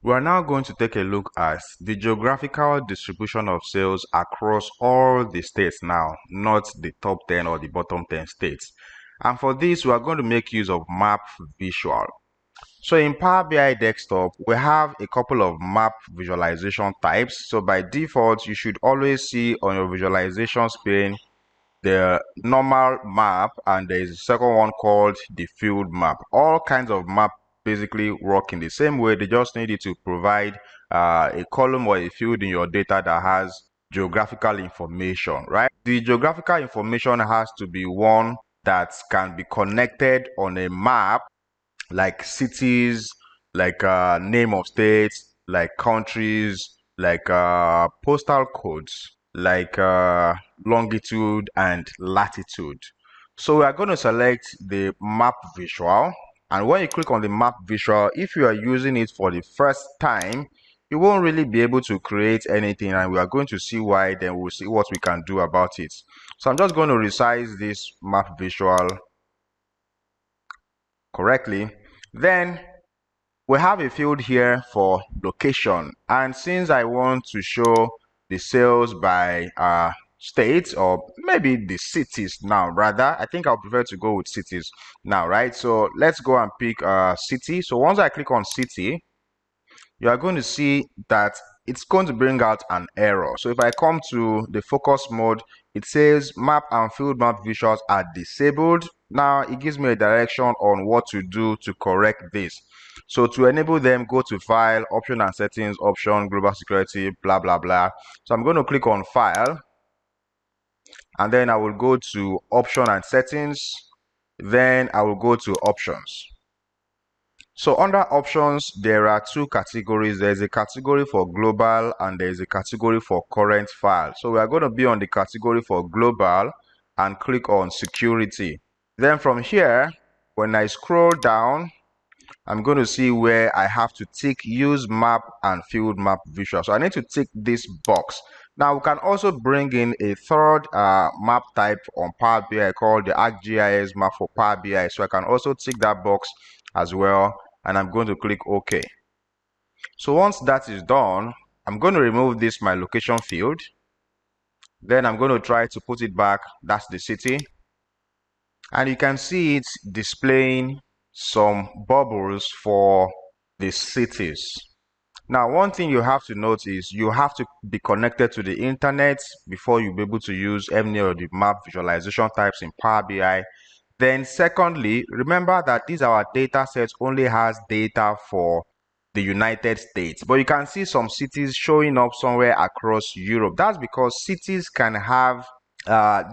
We are now going to take a look at the geographical distribution of sales across all the states now, not the top 10 or the bottom 10 states. And for this, we are going to make use of map visual. So in Power BI Desktop, we have a couple of map visualization types. So by default, you should always see on your visualizations pane the normal map, and there is a second one called the field map. All kinds of map basically work in the same way. They just need you to provide a column or a field in your data that has geographical information, right? The geographical information has to be one that can be connected on a map, like cities, like name of states, like countries, like postal codes, like longitude and latitude. So we are going to select the map visual, and when you click on the map visual, if you are using it for the first time, you won't really be able to create anything, and we are going to see why. Then we'll see what we can do about it. So I'm just going to resize this map visual correctly. Then we have a field here for location, and since I want to show the sales by states, or maybe the cities now, rather, I think I'll prefer to go with cities now, right? So let's go and pick city. So once I click on city, you are going to see that it's going to bring out an error. So if I come to the focus mode, it says map and field map visuals are disabled. Now it gives me a direction on what to do to correct this. So to enable them, go to File, Option and Settings, Option, Global Security, blah, blah, blah. So I'm going to click on File, and then I will go to Option and Settings. Then I will go to Options. So under options, there are two categories. There's a category for global and there's a category for current file. So we are going to be on the category for global and click on security. Then from here, when I scroll down, I'm going to see where I have to tick use map and field map visual. So I need to tick this box. Now we can also bring in a third map type on Power BI called the ArcGIS map for Power BI. So I can also tick that box as well, and I'm going to click OK. So once that is done, I'm going to remove this my location field. Then I'm going to try to put it back. That's the city. And you can see it displaying some bubbles for the cities. Now, one thing you have to note is you have to be connected to the internet before you'll be able to use any of the map visualization types in Power BI. Then secondly, remember that these our data sets only has data for the United States, but you can see some cities showing up somewhere across Europe. That's because cities can have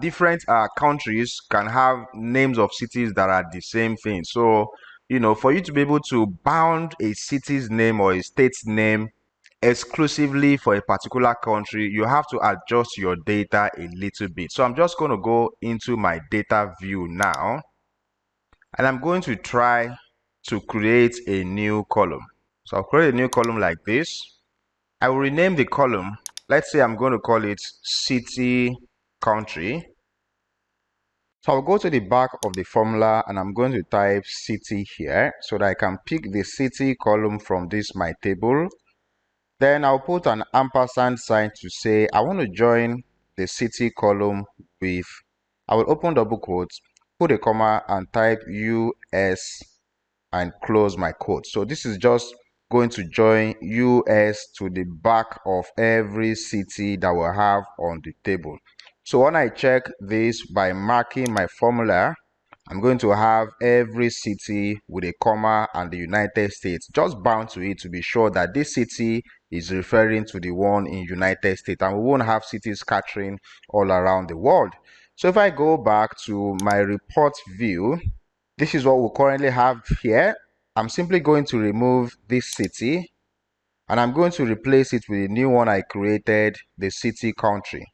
different countries can have names of cities that are the same thing. So, you know, for you to be able to bound a city's name or a state's name exclusively for a particular country, you have to adjust your data a little bit. So I'm just going to go into my data view now, and I'm going to try to create a new column. So I'll create a new column like this. I will rename the column. Let's say I'm going to call it city country. So I'll go to the back of the formula and I'm going to type city here so that I can pick the city column from this my table. Then I'll put an ampersand sign to say I want to join the city column with, I will open double quotes, put a comma and type US and close my quote. So this is just going to join US to the back of every city that we have on the table. So when I check this by marking my formula, I'm going to have every city with a comma and the United States just bound to it to be sure that this city is referring to the one in United States, and we won't have cities scattering all around the world. So if I go back to my report view, this is what we currently have here. I'm simply going to remove this city and I'm going to replace it with a new one I created, the city country.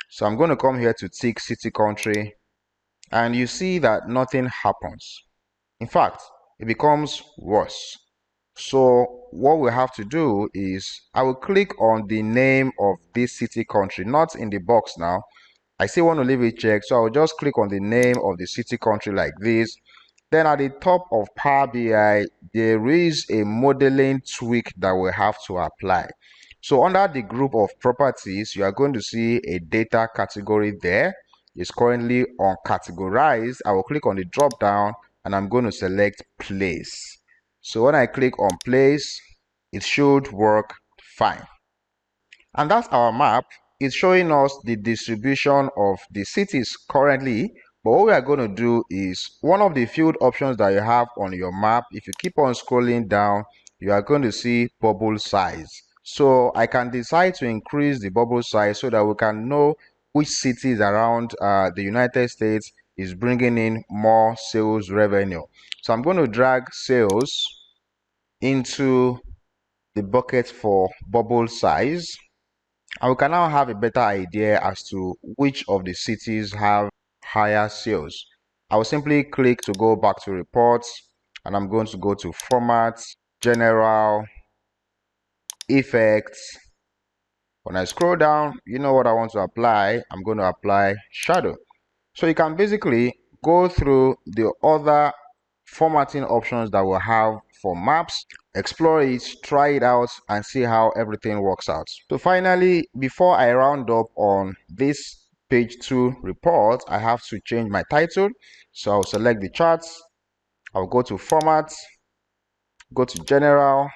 So I'm going to come here to tick city country, and you see that nothing happens. In fact, it becomes worse. So what we have to do is I will click on the name of this city country, not in the box now. I still want to leave it checked, so I'll just click on the name of the city country like this. Then at the top of Power BI, there is a modeling tweak that we have to apply. So under the group of properties, you are going to see a data category there. It's currently uncategorized. I will click on the drop down and I'm going to select place. So when I click on place, it should work fine. And that's our map. It's showing us the distribution of the cities currently. But what we are going to do is one of the field options that you have on your map. If you keep on scrolling down, you are going to see bubble size. So I can decide to increase the bubble size so that we can know which cities around the United States is bringing in more sales revenue. So I'm going to drag sales into the bucket for bubble size. And we can now have a better idea as to which of the cities have higher sales. I will simply click to go back to reports, and I'm going to go to format, general, effects. When I scroll down, you know what I want to apply. I'm going to apply shadow. So you can basically go through the other formatting options that we have for maps, explore it, try it out, and see how everything works out. So finally, before I round up on this page 2 report, I have to change my title. So I'll select the charts, I'll go to format, go to general,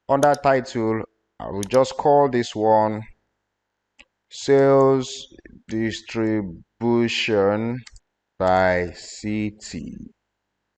under title, I will just call this one sales distribution by city.